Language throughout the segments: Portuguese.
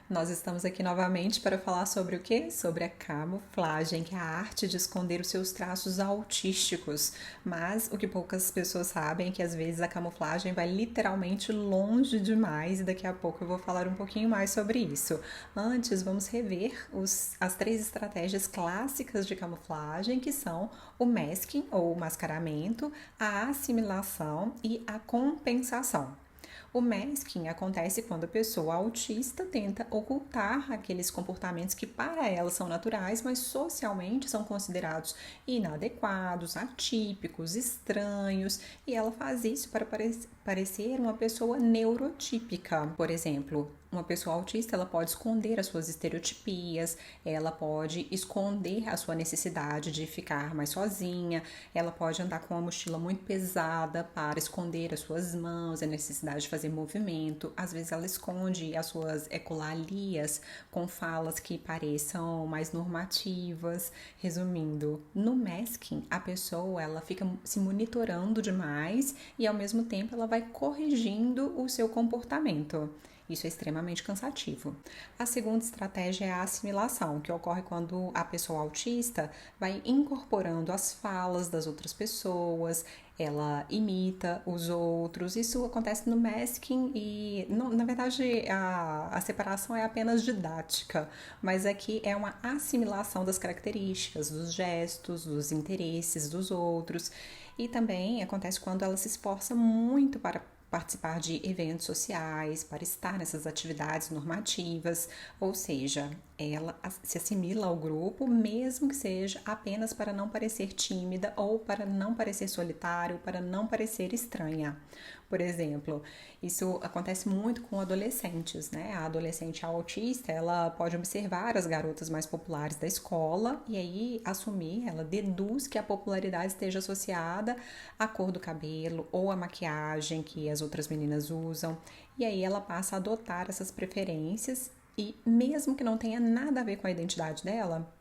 Nós estamos aqui novamente para falar sobre o quê? Sobre a camuflagem, que é a arte de esconder os seus traços autísticos. Mas o que poucas pessoas sabem é que às vezes a camuflagem vai literalmente longe demais e daqui a pouco eu vou falar um pouquinho mais sobre isso. Antes, vamos rever as três estratégias clássicas de camuflagem, que são o masking ou mascaramento, a assimilação e a compensação. O masking acontece quando a pessoa autista tenta ocultar aqueles comportamentos que para ela são naturais, mas socialmente são considerados inadequados, atípicos, estranhos, e ela faz isso para parecer uma pessoa neurotípica. Por exemplo, uma pessoa autista ela pode esconder as suas estereotipias, ela pode esconder a sua necessidade de ficar mais sozinha, ela pode andar com uma mochila muito pesada para esconder as suas mãos, a necessidade de fazer movimento. Às vezes ela esconde as suas ecolalias com falas que pareçam mais normativas. Resumindo, no masking a pessoa ela fica se monitorando demais e ao mesmo tempo ela vai corrigindo o seu comportamento. Isso é extremamente cansativo. A segunda estratégia é a assimilação, que ocorre quando a pessoa autista vai incorporando as falas das outras pessoas, ela imita os outros. Isso acontece no masking e, na verdade, a separação é apenas didática, mas aqui é uma assimilação das características, dos gestos, dos interesses dos outros. E também acontece quando ela se esforça muito para participar de eventos sociais, para estar nessas atividades normativas, ou seja, ela se assimila ao grupo, mesmo que seja apenas para não parecer tímida ou para não parecer solitário, para não parecer estranha. Por exemplo, isso acontece muito com adolescentes, né? A adolescente autista, ela pode observar as garotas mais populares da escola e aí assumir, ela deduz que a popularidade esteja associada à cor do cabelo ou à maquiagem que as outras meninas usam. E aí ela passa a adotar essas preferências e mesmo que não tenha nada a ver com a identidade dela,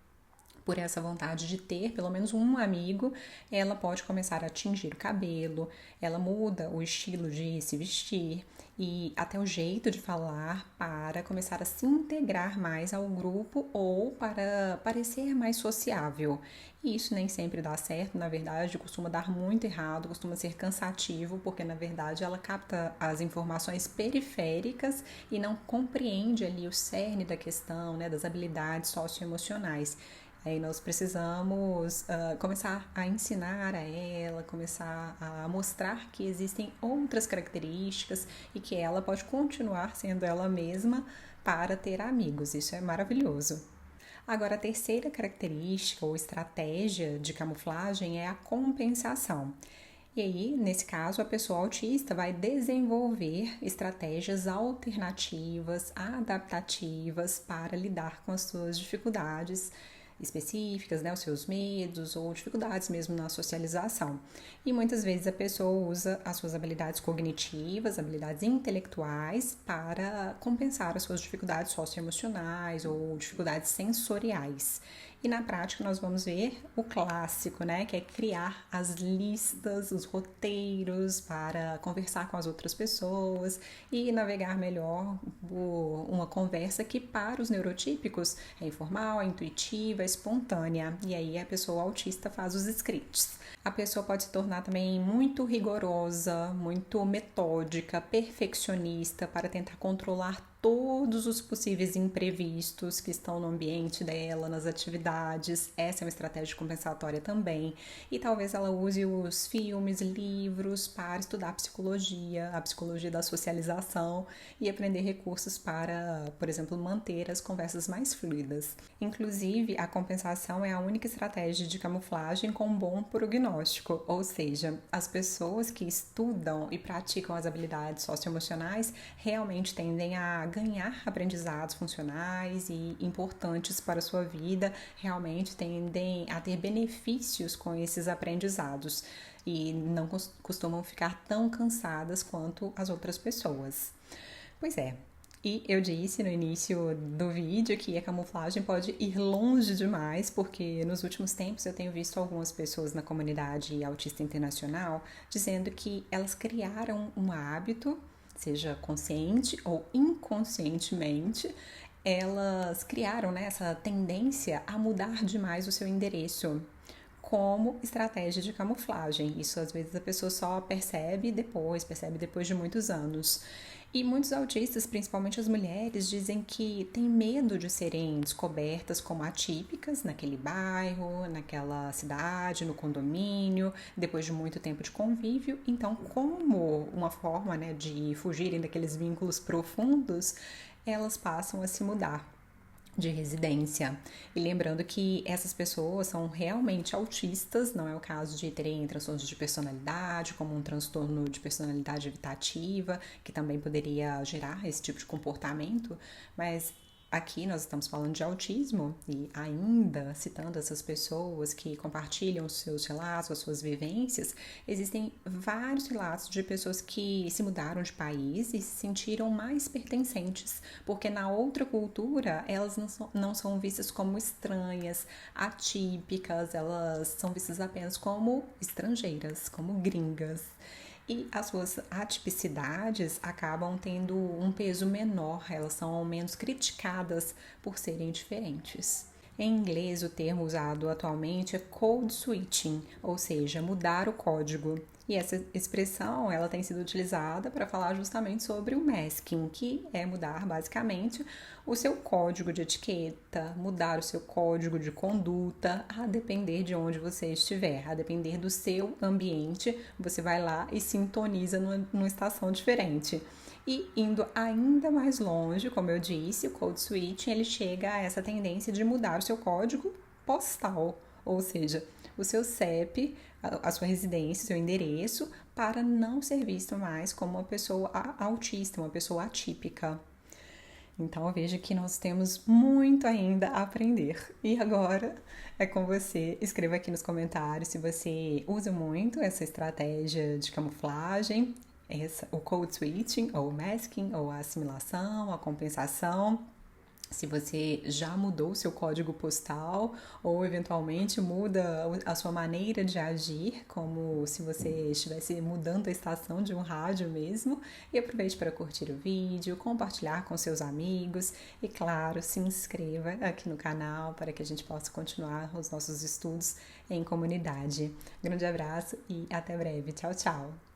por essa vontade de ter pelo menos um amigo, ela pode começar a tingir o cabelo, ela muda o estilo de se vestir e até o jeito de falar para começar a se integrar mais ao grupo ou para parecer mais sociável. E isso nem sempre dá certo, na verdade, costuma dar muito errado, costuma ser cansativo, porque na verdade ela capta as informações periféricas e não compreende ali o cerne da questão, né, das habilidades socioemocionais. Aí nós precisamos começar a ensinar a ela, começar a mostrar que existem outras características e que ela pode continuar sendo ela mesma para ter amigos. Isso é maravilhoso. Agora, a terceira característica ou estratégia de camuflagem é a compensação. E aí, nesse caso, a pessoa autista vai desenvolver estratégias alternativas, adaptativas para lidar com as suas dificuldades específicas, né, os seus medos ou dificuldades mesmo na socialização. E muitas vezes a pessoa usa as suas habilidades cognitivas, habilidades intelectuais para compensar as suas dificuldades socioemocionais ou dificuldades sensoriais. E na prática nós vamos ver o clássico, né, que é criar as listas, os roteiros para conversar com as outras pessoas e navegar melhor por uma conversa que para os neurotípicos é informal, é intuitiva, é espontânea. E aí a pessoa autista faz os scripts. A pessoa pode se tornar também muito rigorosa, muito metódica, perfeccionista para tentar controlar todos os possíveis imprevistos que estão no ambiente dela, nas atividades. Essa é uma estratégia compensatória também. E talvez ela use os filmes, livros para estudar a psicologia da socialização e aprender recursos para, por exemplo, manter as conversas mais fluidas. Inclusive, a compensação é a única estratégia de camuflagem com bom prognóstico, ou seja, as pessoas que estudam e praticam as habilidades socioemocionais realmente tendem a ganhar aprendizados funcionais e importantes para a sua vida, realmente tendem a ter benefícios com esses aprendizados e não costumam ficar tão cansadas quanto as outras pessoas. Pois é. E eu disse no início do vídeo que a camuflagem pode ir longe demais, porque nos últimos tempos eu tenho visto algumas pessoas na comunidade autista internacional dizendo que elas criaram um hábito, seja consciente ou inconscientemente, elas criaram, né, essa tendência a mudar demais o seu endereço como estratégia de camuflagem. Isso às vezes a pessoa só percebe depois de muitos anos. E muitos autistas, principalmente as mulheres, dizem que têm medo de serem descobertas como atípicas naquele bairro, naquela cidade, no condomínio, depois de muito tempo de convívio. Então, como uma forma, né, de fugirem daqueles vínculos profundos, elas passam a se mudar de residência. E lembrando que essas pessoas são realmente autistas, não é o caso de terem transtornos de personalidade, como um transtorno de personalidade evitativa, que também poderia gerar esse tipo de comportamento, mas aqui nós estamos falando de autismo e ainda citando essas pessoas que compartilham os seus relatos, as suas vivências, existem vários relatos de pessoas que se mudaram de país e se sentiram mais pertencentes, porque na outra cultura elas não são vistas como estranhas, atípicas, elas são vistas apenas como estrangeiras, como gringas. E as suas atipicidades acabam tendo um peso menor, elas são menos criticadas por serem diferentes. Em inglês, o termo usado atualmente é code switching, ou seja, mudar o código. E essa expressão ela tem sido utilizada para falar justamente sobre o masking, que é mudar basicamente o seu código de etiqueta, mudar o seu código de conduta, a depender de onde você estiver, a depender do seu ambiente, você vai lá e sintoniza numa estação diferente. E indo ainda mais longe, como eu disse, o code switching ele chega a essa tendência de mudar o seu código postal, ou seja, o seu CEP, a sua residência, o seu endereço, para não ser visto mais como uma pessoa autista, uma pessoa atípica. Então veja que nós temos muito ainda a aprender. E agora é com você. Escreva aqui nos comentários se você usa muito essa estratégia de camuflagem, o code switching, ou o masking, ou a assimilação, a compensação. Se você já mudou o seu código postal ou eventualmente muda a sua maneira de agir, como se você estivesse mudando a estação de um rádio mesmo. E aproveite para curtir o vídeo, compartilhar com seus amigos e, claro, se inscreva aqui no canal para que a gente possa continuar os nossos estudos em comunidade. Grande abraço e até breve. Tchau, tchau!